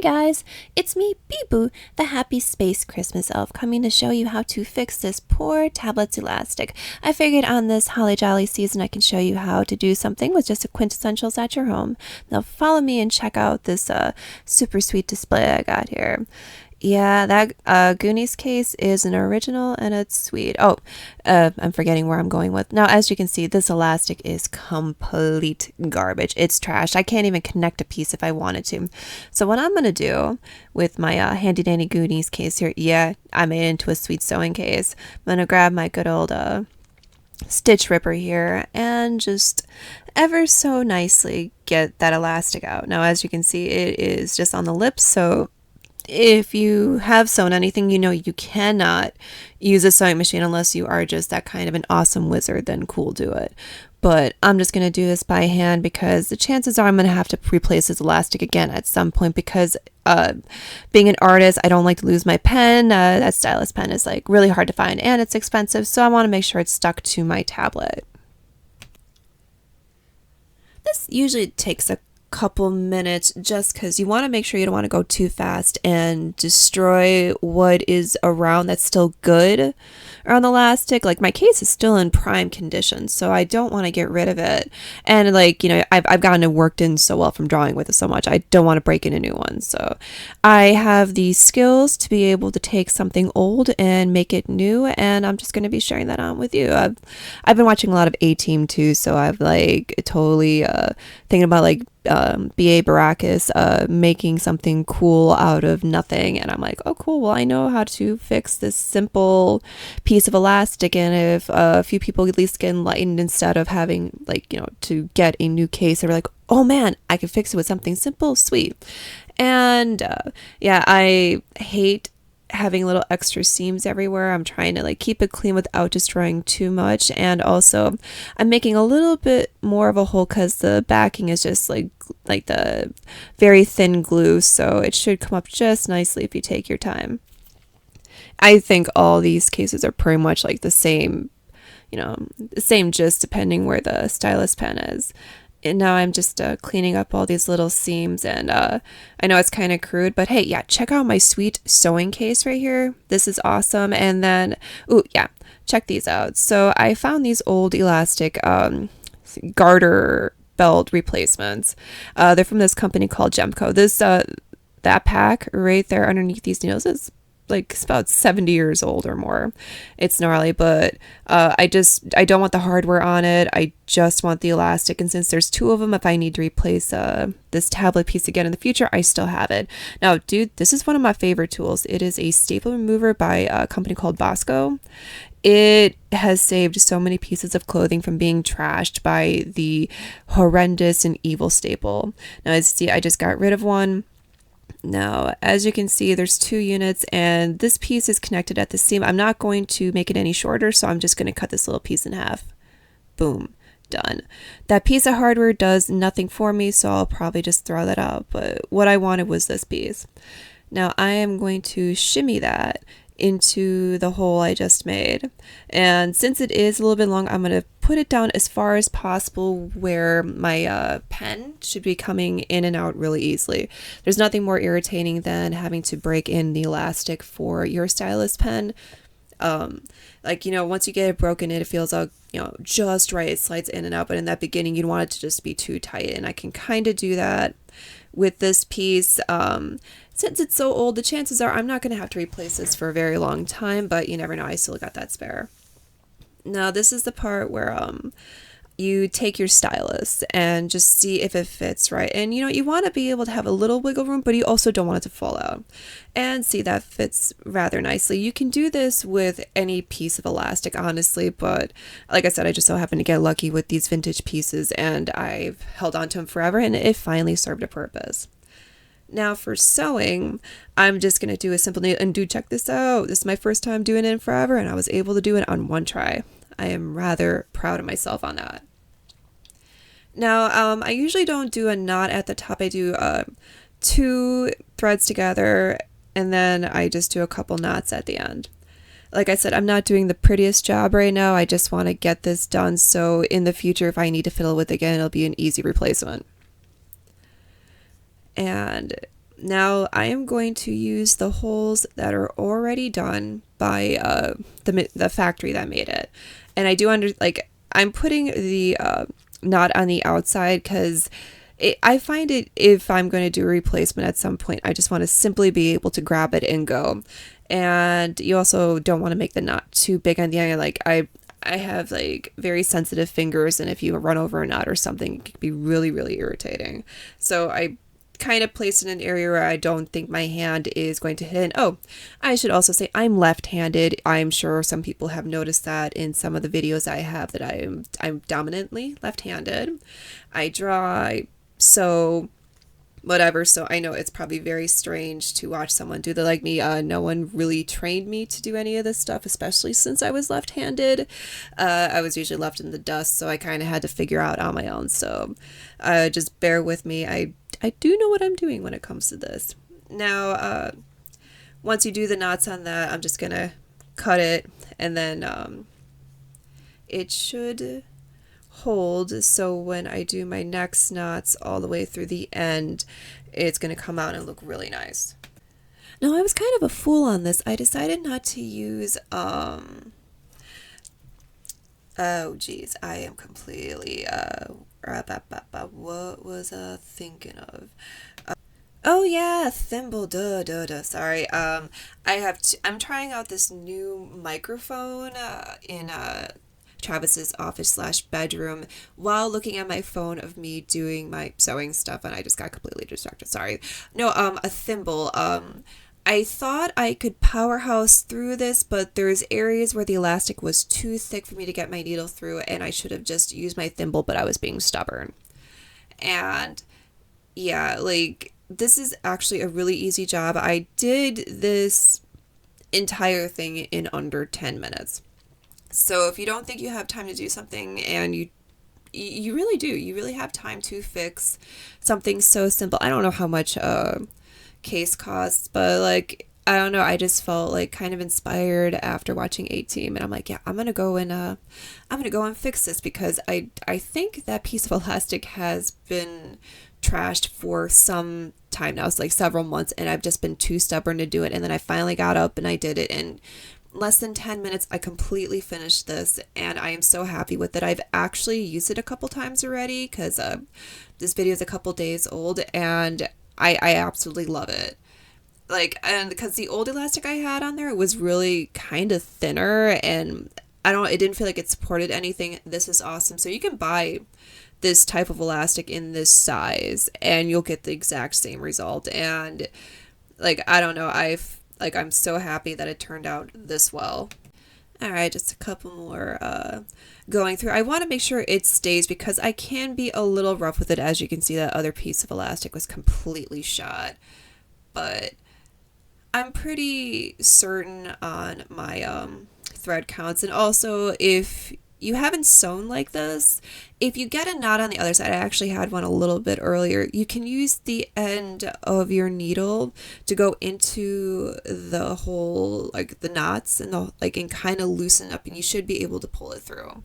guys, it's me, Bee-Boo, the happy space Christmas elf, coming to show you how to fix this poor tablet's elastic. I figured on this holly jolly season I can show you how to do something with just the quintessentials at your home. Now follow me and check out this super sweet display I got here. Yeah, that Goonies case is an original and it's sweet. Oh, I'm forgetting where I'm going with. Now, as you can see, this elastic is complete garbage. It's trash. I can't even connect a piece if I wanted to. So what I'm going to do with my handy dandy Goonies case here, yeah, I made it into a sweet sewing case. I'm going to grab my good old stitch ripper here and just ever so nicely get that elastic out. Now, as you can see, it is just on the lips, so if you have sewn anything, you know you cannot use a sewing machine unless you are just that kind of an awesome wizard, then cool, do it. But I'm just going to do this by hand because the chances are I'm going to have to replace this elastic again at some point because being an artist, I don't like to lose my pen. That stylus pen is like really hard to find and it's expensive, so I want to make sure it's stuck to my tablet. This usually takes a couple minutes just because you want to make sure you don't want to go too fast and destroy what is around that's still good around the elastic. Like my case is still in prime condition, so I don't want to get rid of it. And like, you know, I've gotten it worked in so well from drawing with it so much, I don't want to break in a new one. So I have the skills to be able to take something old and make it new, and I'm just going to be sharing that on with you. I've been watching a lot of A-Team too, so I've like totally thinking about like B.A. Baracus making something cool out of nothing, and I'm like, oh cool, well I know how to fix this simple piece of elastic, and if a few people at least get enlightened instead of having like, you know, to get a new case, they're like, oh man, I can fix it with something simple, sweet. And yeah, I hate having little extra seams everywhere. I'm trying to like keep it clean without destroying too much, and also I'm making a little bit more of a hole because the backing is just like the very thin glue, so it should come up just nicely if you take your time. I think all these cases are pretty much like the same, you know, the same gist depending where the stylus pen is. And now I'm just cleaning up all these little seams, and I know it's kind of crude, but hey, yeah, check out my sweet sewing case right here. This is awesome. And then, ooh, yeah, check these out. So I found these old elastic garter belt replacements. They're from this company called Gemco. This that pack right there underneath these needles is like it's about 70 years old or more. It's gnarly, but I don't want the hardware on it. I just want the elastic, and since there's two of them, if I need to replace this tablet piece again in the future, I still have it. Now, dude, this is one of my favorite tools. It is a staple remover by a company called Bosco. It has saved so many pieces of clothing from being trashed by the horrendous and evil staple. Now, as you see, I just got rid of one. Now, as you can see, there's two units, and this piece is connected at the seam. I'm not going to make it any shorter, so I'm just going to cut this little piece in half. Boom. Done. That piece of hardware does nothing for me, so I'll probably just throw that out, but what I wanted was this piece. Now, I am going to shimmy that into the hole I just made, and since it is a little bit long, I'm going to put it down as far as possible where my pen should be coming in and out really easily. There's nothing more irritating than having to break in the elastic for your stylus pen. Like, you know, once you get it broken in, it feels you know, just right. It slides in and out, but in that beginning you'd want it to just be too tight, and I can kind of do that with this piece. Since it's so old, the chances are I'm not going to have to replace this for a very long time, but you never know, I still got that spare. Now, this is the part where you take your stylus and just see if it fits right. And you know, you want to be able to have a little wiggle room, but you also don't want it to fall out. And see, that fits rather nicely. You can do this with any piece of elastic, honestly, but like I said, I just so happened to get lucky with these vintage pieces, and I've held on to them forever, and it finally served a purpose. Now for sewing, I'm just going to do a simple nail, and do check this out. This is my first time doing it in forever, and I was able to do it on one try. I am rather proud of myself on that. Now, I usually don't do a knot at the top. I do two threads together, and then I just do a couple knots at the end. Like I said, I'm not doing the prettiest job right now. I just want to get this done, so in the future, if I need to fiddle with it again, it'll be an easy replacement. And Now I am going to use the holes that are already done by the factory that made it, and I do I'm putting the knot on the outside because I find it, if I'm going to do a replacement at some point, I just want to simply be able to grab it and go. And you also don't want to make the knot too big on the end. I have like very sensitive fingers, and if you run over a knot or something, it can be really, really irritating. So I kind of placed in an area where I don't think my hand is going to hit. Oh, I should also say I'm left-handed. I'm sure some people have noticed that in some of the videos I have that I'm dominantly left-handed. I draw, I sew, whatever. So I know it's probably very strange to watch someone do that like me. No one really trained me to do any of this stuff, especially since I was left-handed. I was usually left in the dust, so I kind of had to figure out on my own. So just bear with me. I do know what I'm doing when it comes to this. Now, once you do the knots on that, I'm just gonna cut it, and then it should hold, so when I do my next knots all the way through the end, it's going to come out and look really nice. Now, I was kind of a fool on this. I decided not to use oh geez, I am completely what was I thinking of? Oh yeah, thimble, sorry. I'm trying out this new microphone in Travis's office slash bedroom while looking at my phone of me doing my sewing stuff, and I just got completely distracted. Sorry. No, a thimble. I thought I could powerhouse through this, but there's areas where the elastic was too thick for me to get my needle through, and I should have just used my thimble, but I was being stubborn. And yeah, like this is actually a really easy job. I did this entire thing in under 10 minutes. So if you don't think you have time to do something, and you really do, you really have time to fix something so simple. I don't know how much case costs, but like I don't know, I just felt like kind of inspired after watching A-Team, and I'm like, yeah, I'm gonna go and fix this, because I think that piece of elastic has been trashed for some time now. It's like several months, and I've just been too stubborn to do it. And then I finally got up and I did it, and less than 10 minutes I completely finished this, and I am so happy with it. I've actually used it a couple times already, because this video is a couple days old, and I absolutely love it. Like, and because the old elastic I had on there was really kind of thinner, and it didn't feel like it supported anything. This is awesome. So you can buy this type of elastic in this size and you'll get the exact same result. And like, I don't know, I'm so happy that it turned out this well. All right, just a couple more going through. I want to make sure it stays, because I can be a little rough with it. As you can see, that other piece of elastic was completely shot, but I'm pretty certain on my thread counts. And also, if you haven't sewn like this, if you get a knot on the other side, I actually had one a little bit earlier, you can use the end of your needle to go into the hole, like the knots, and and kind of loosen up, and you should be able to pull it through.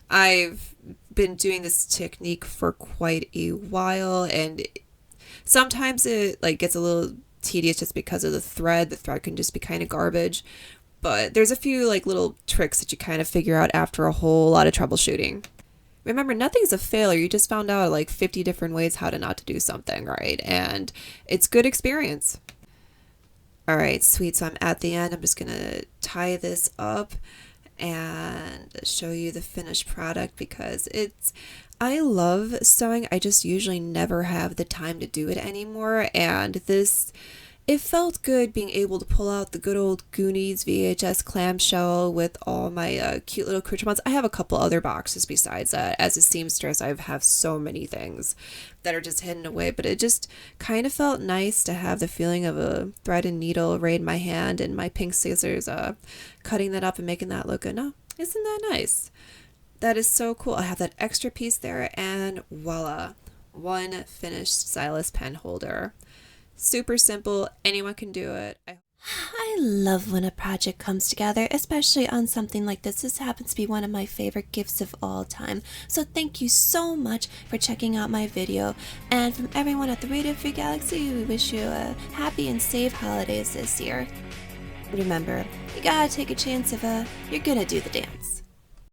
I've been doing this technique for quite a while, and sometimes it like gets a little tedious just because of the thread. The thread can just be kind of garbage, but there's a few like little tricks that you kind of figure out after a whole lot of troubleshooting. Remember, nothing's a failure. You just found out like 50 different ways how to not to do something, right? And it's good experience. All right, sweet. So I'm at the end. I'm just gonna tie this up and show you the finished product, because I love sewing. I just usually never have the time to do it anymore, and it felt good being able to pull out the good old Goonies VHS clamshell with all my cute little accoutrements. I have a couple other boxes besides that. As a seamstress, I have so many things that are just hidden away, but it just kind of felt nice to have the feeling of a thread and needle right in my hand, and my pink scissors cutting that up and making that look good. No, isn't that nice? That is so cool. I have that extra piece there, and voila, one finished stylus pen holder. Super simple. Anyone can do it. I love when a project comes together, especially on something like this. This happens to be one of my favorite gifts of all time. So thank you so much for checking out my video. And from everyone at the Radio Free Galaxy, we wish you a happy and safe holidays this year. Remember, you gotta take a chance if you're gonna do the dance.